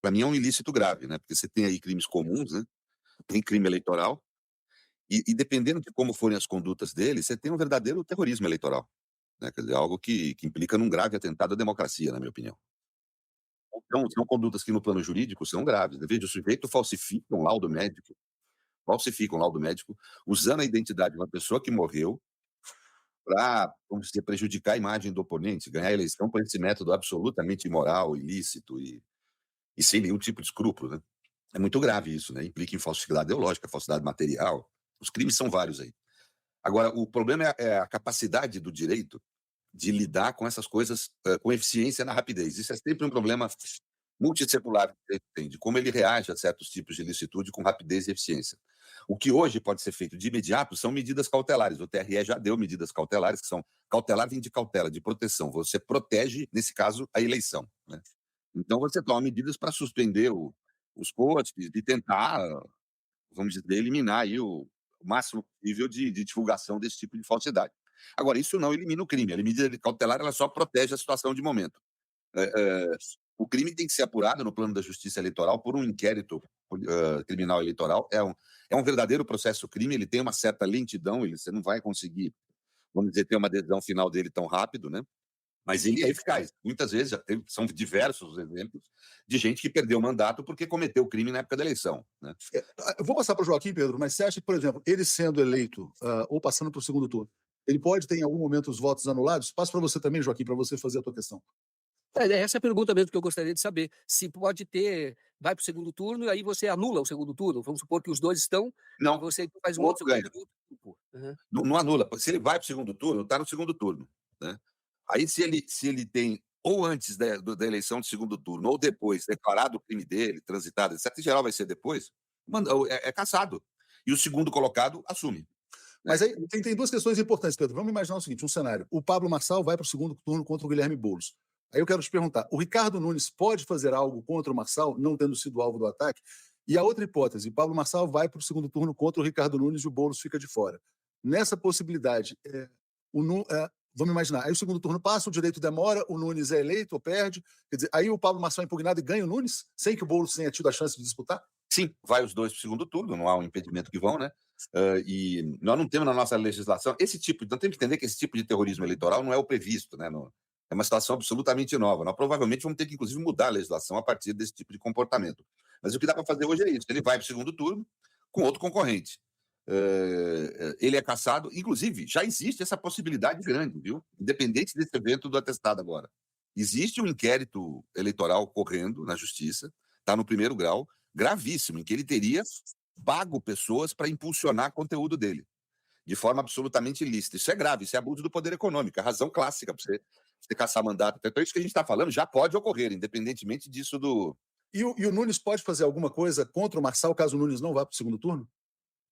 para mim é um ilícito grave, né, porque você tem aí crimes comuns, né, tem crime eleitoral, e dependendo de como forem as condutas dele, você tem um verdadeiro terrorismo eleitoral, né, quer dizer, algo que implica num grave atentado à democracia, na minha opinião. Então, são condutas que no plano jurídico são graves, né, veja, o sujeito falsifica um laudo médico, usando a identidade de uma pessoa que morreu para, vamos dizer, prejudicar a imagem do oponente, ganhar a eleição por esse método absolutamente imoral, ilícito e sem nenhum tipo de escrúpulo, né. É muito grave isso, né, implica em falsidade ideológica, falsidade material, os crimes são vários aí. Agora, o problema é a capacidade do direito de lidar com essas coisas, com eficiência na rapidez. Isso é sempre um problema multissecular que o direito tem, de como ele reage a certos tipos de ilicitude com rapidez e eficiência. O que hoje pode ser feito de imediato são medidas cautelares. O TRE já deu medidas cautelares, que são cautelar vem de cautela, de proteção. Você protege, nesse caso, a eleição, né. Então você toma medidas para suspender os posts e tentar, vamos dizer, eliminar aí o máximo possível de divulgação desse tipo de falsidade. Agora, isso não elimina o crime. A medida cautelar ela só protege a situação de momento. Eh eh, o crime tem que ser apurado no plano da justiça eleitoral por um inquérito, criminal eleitoral. É um verdadeiro processo crime, ele tem uma certa lentidão, você não vai conseguir, vamos dizer, ter uma decisão final dele tão rápido, né, mas ele é eficaz. Muitas vezes são diversos exemplos de gente que perdeu o mandato porque cometeu crime na época da eleição, né. Eu vou passar para o Joaquim, Pedro, mas você acha que, por exemplo, ele sendo eleito, ou passando para o segundo turno, ele pode ter em algum momento os votos anulados? Passo para você também, Joaquim, para você fazer a tua questão. Essa é a pergunta mesmo que eu gostaria de saber, se pode ter vai para o segundo turno e aí você anula o segundo turno, vamos supor que os 2 estão, e Não, você então faz o um outro outro segundo ganha. turno e outro. Aham. Não anula, se ele vai para o segundo turno, está no segundo turno, né. Aí se ele tem ou antes da eleição de segundo turno ou depois declarado o crime dele, transitado, etcétera, em geral vai ser depois, é cassado. E o segundo colocado assume, né. Mas aí tem duas questões importantes, Pedro. Vamos imaginar o seguinte, um cenário: o Pablo Marçal vai para o segundo turno contra o Guilherme Boulos. Aí eu quero te perguntar, o Ricardo Nunes pode fazer algo contra o Marçal, não tendo sido alvo do ataque? E a outra hipótese, Pablo Marçal vai para o segundo turno contra o Ricardo Nunes e o Boulos fica de fora. Nessa possibilidade, vamos imaginar, aí o segundo turno passa, o direito demora, o Nunes é eleito ou perde, quer dizer, aí o Pablo Marçal é impugnado e ganha o Nunes, sem que o Boulos tenha tido a chance de disputar? Sim, vai os 2 para o segundo turno, não há um impedimento que vão, né. E nós não temos na nossa legislação esse tipo, então temos que entender que esse tipo de terrorismo eleitoral não é o previsto, né, é uma situação absolutamente nova. Nós provavelmente vamos ter que inclusive mudar a legislação a partir desse tipo de comportamento. Mas o que dá para fazer hoje é isso, ele vai para o segundo turno com outro concorrente. Ele é cassado, inclusive já existe essa possibilidade grande, viu, independente desse evento do atestado agora. Existe um inquérito eleitoral correndo na justiça, está no primeiro grau, gravíssimo, em que ele teria pago pessoas para impulsionar conteúdo dele, de forma absolutamente ilícita. Isso é grave, isso é abuso do poder econômico, é a razão clássica para você caçar mandato. Então isso que a gente está falando já pode ocorrer, independentemente disso do... E o Nunes pode fazer alguma coisa contra o Marçal caso o Nunes não vá para o segundo turno?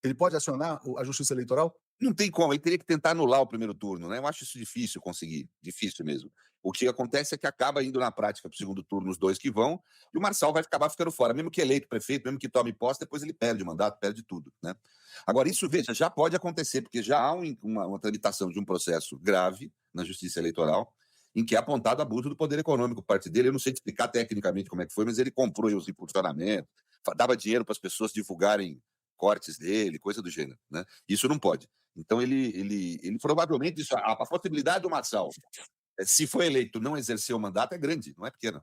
Ele pode acionar a justiça eleitoral? Não tem como, ele teria que tentar anular o primeiro turno, né, eu acho isso difícil conseguir, difícil mesmo. O que acontece é que acaba indo na prática para o segundo turno os 2 que vão, e o Marçal vai acabar ficando fora, mesmo que eleito prefeito, mesmo que tome posse, depois ele perde o mandato, perde tudo, né. Agora isso, veja, já pode acontecer, porque já há uma tramitação de um processo grave na justiça eleitoral, em que é apontado abuso do poder econômico por parte dele. Eu não sei te explicar tecnicamente como é que foi, mas ele comprou os impulsionamentos, dava dinheiro para as pessoas divulgarem cortes dele, coisa do gênero, né. Isso não pode. Então ele provavelmente isso, a possibilidade do Marçal, se for eleito, não exercer o mandato é grande, não é pequena.